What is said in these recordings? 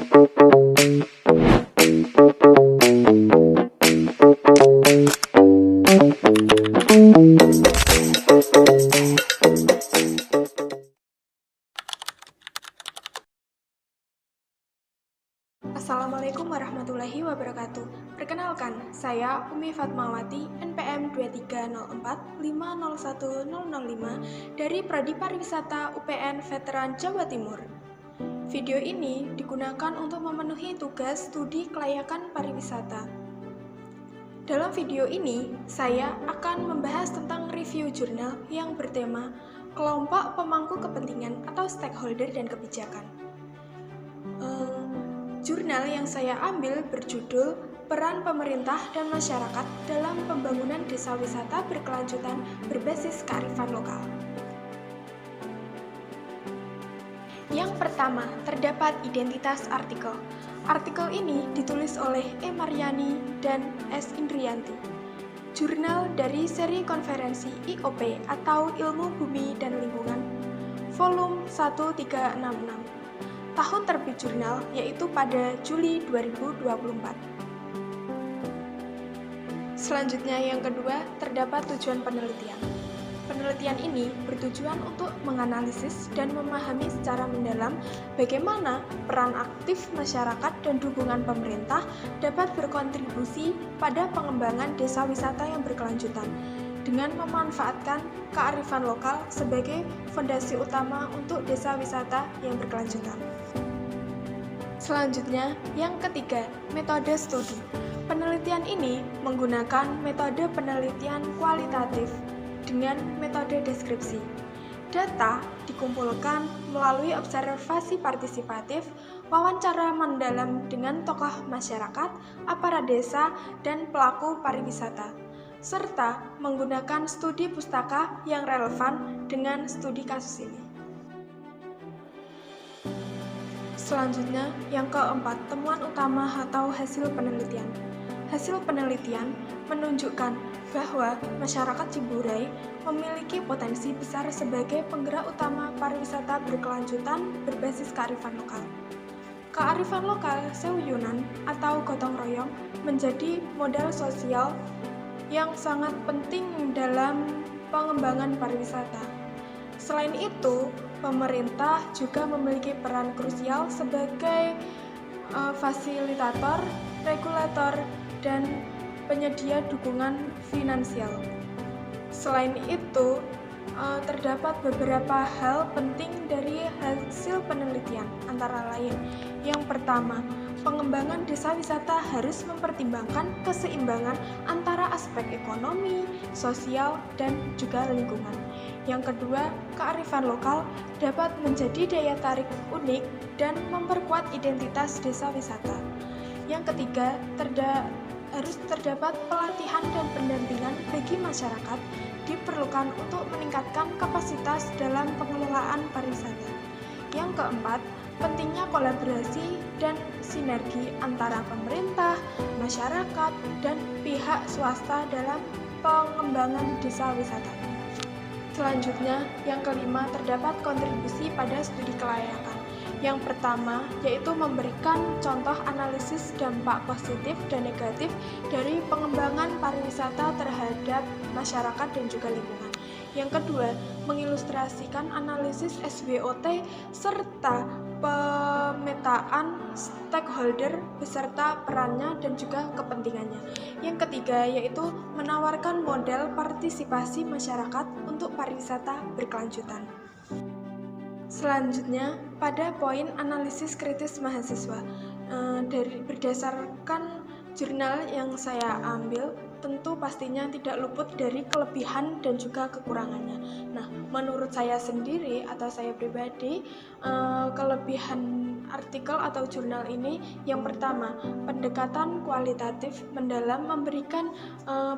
Assalamualaikum warahmatullahi wabarakatuh. Perkenalkan, saya Umi Fatmawati, NPM 230450105 dari Prodi Pariwisata UPN Veteran Jawa Timur. Video ini digunakan untuk memenuhi tugas studi kelayakan pariwisata. Dalam video ini, saya akan membahas tentang review jurnal yang bertema kelompok pemangku kepentingan atau stakeholder dan kebijakan. Jurnal yang saya ambil berjudul Peran Pemerintah dan Masyarakat dalam Pembangunan Desa Wisata Berkelanjutan Berbasis Kearifan Lokal. Yang pertama, terdapat identitas artikel. Artikel ini ditulis oleh E. Maryani dan S. Indriyanti. Jurnal dari seri konferensi IOP atau Ilmu Bumi dan Lingkungan, volume 1366. Tahun terbit jurnal yaitu pada Juli 2024. Selanjutnya yang kedua, terdapat tujuan penelitian. Penelitian ini bertujuan untuk menganalisis dan memahami secara mendalam bagaimana peran aktif masyarakat dan dukungan pemerintah dapat berkontribusi pada pengembangan desa wisata yang berkelanjutan dengan memanfaatkan kearifan lokal sebagai fondasi utama untuk desa wisata yang berkelanjutan. Selanjutnya, yang ketiga, metode studi. Penelitian ini menggunakan metode penelitian kualitatif dengan metode deskripsi. Data dikumpulkan melalui observasi partisipatif, wawancara mendalam dengan tokoh masyarakat, aparat desa, dan pelaku pariwisata, serta menggunakan studi pustaka yang relevan dengan studi kasus ini. Selanjutnya, yang keempat, temuan utama atau hasil penelitian. Hasil penelitian menunjukkan bahwa masyarakat Ciburai memiliki potensi besar sebagai penggerak utama pariwisata berkelanjutan berbasis kearifan lokal. Kearifan lokal Seuyunan atau gotong royong menjadi modal sosial yang sangat penting dalam pengembangan pariwisata. Selain itu, pemerintah juga memiliki peran krusial sebagai fasilitator, regulator, dan penyedia dukungan finansial. Selain itu, terdapat beberapa hal penting dari hasil penelitian, antara lain, yang pertama, pengembangan desa wisata harus mempertimbangkan keseimbangan antara aspek ekonomi, sosial, dan juga lingkungan. Yang kedua, kearifan lokal dapat menjadi daya tarik unik dan memperkuat identitas desa wisata. Yang ketiga, harus terdapat pelatihan dan pendampingan bagi masyarakat diperlukan untuk meningkatkan kapasitas dalam pengelolaan pariwisata. Yang keempat, pentingnya kolaborasi dan sinergi antara pemerintah, masyarakat, dan pihak swasta dalam pengembangan desa wisata. Selanjutnya, yang kelima, terdapat kontribusi pada studi kelayakan. Yang pertama, yaitu memberikan contoh analisis dampak positif dan negatif dari pengembangan pariwisata terhadap masyarakat dan juga lingkungan. Yang kedua, mengilustrasikan analisis SWOT serta pemetaan stakeholder beserta perannya dan juga kepentingannya. Yang ketiga, yaitu menawarkan model partisipasi masyarakat untuk pariwisata berkelanjutan. Selanjutnya, pada poin analisis kritis mahasiswa, berdasarkan jurnal yang saya ambil, tentu pastinya tidak luput dari kelebihan dan juga kekurangannya. Nah, menurut saya sendiri atau saya pribadi, kelebihan artikel atau jurnal ini yang pertama, pendekatan kualitatif mendalam memberikan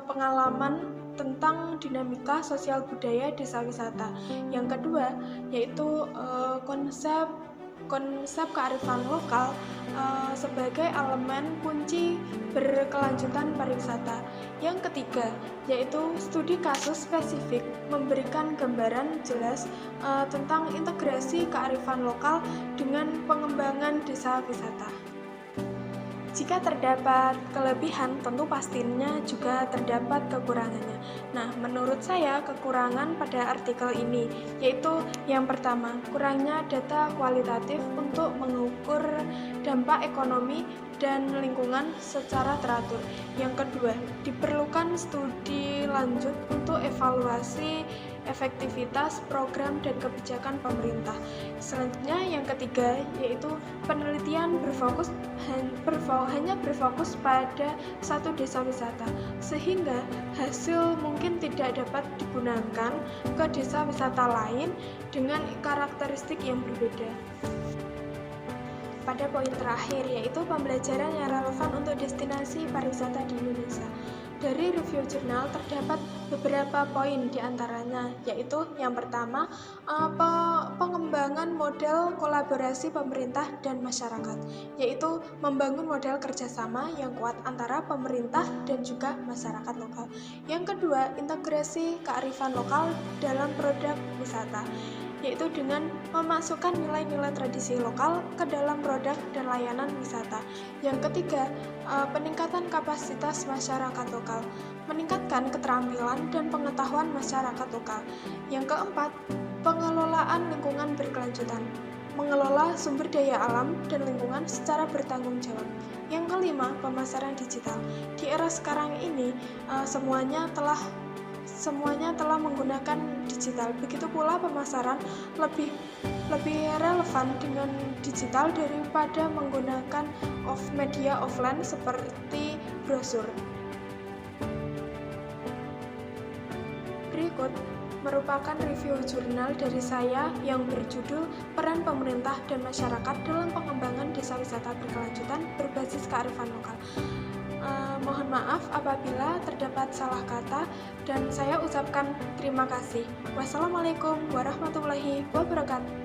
pengalaman tentang dinamika sosial budaya desa wisata. Yang kedua, yaitu konsep konsep kearifan lokal sebagai elemen kunci berkelanjutan pariwisata. Yang ketiga, yaitu studi kasus spesifik memberikan gambaran jelas tentang integrasi kearifan lokal dengan pengembangan desa wisata. Jika terdapat kelebihan, tentu pastinya juga terdapat kekurangannya. Nah, menurut saya kekurangan pada artikel ini yaitu yang pertama, kurangnya data kualitatif untuk mengukur dampak ekonomi dan lingkungan secara teratur. Yang kedua, diperlukan studi lanjut untuk evaluasi efektivitas program dan kebijakan pemerintah. Selanjutnya yang ketiga yaitu penelitian hanya berfokus pada satu desa wisata, sehingga hasil mungkin tidak dapat digunakan ke desa wisata lain dengan karakteristik yang berbeda. Pada poin terakhir yaitu pembelajaran yang relevan untuk destinasi pariwisata di Indonesia. Dari review jurnal terdapat beberapa poin diantaranya, yaitu yang pertama, pengembangan model kolaborasi pemerintah dan masyarakat, yaitu membangun model kerjasama yang kuat antara pemerintah dan juga masyarakat lokal. Yang kedua, integrasi kearifan lokal dalam produk wisata, yaitu dengan memasukkan nilai-nilai tradisi lokal ke dalam produk dan layanan wisata. Yang ketiga, peningkatan kapasitas masyarakat lokal, meningkatkan keterampilan dan pengetahuan masyarakat lokal. Yang keempat, pengelolaan lingkungan berkelanjutan, mengelola sumber daya alam dan lingkungan secara bertanggung jawab. Yang kelima, pemasaran digital. Di era sekarang ini, semuanya telah menggunakan digital. Begitu pula pemasaran lebih relevan dengan digital daripada menggunakan media offline seperti brosur. Berikut merupakan review jurnal dari saya yang berjudul Peran Pemerintah dan Masyarakat dalam Pengembangan Desa Wisata Berkelanjutan Berbasis Kearifan Lokal. Mohon maaf apabila terdapat salah kata dan saya ucapkan terima kasih. Wassalamualaikum warahmatullahi wabarakatuh.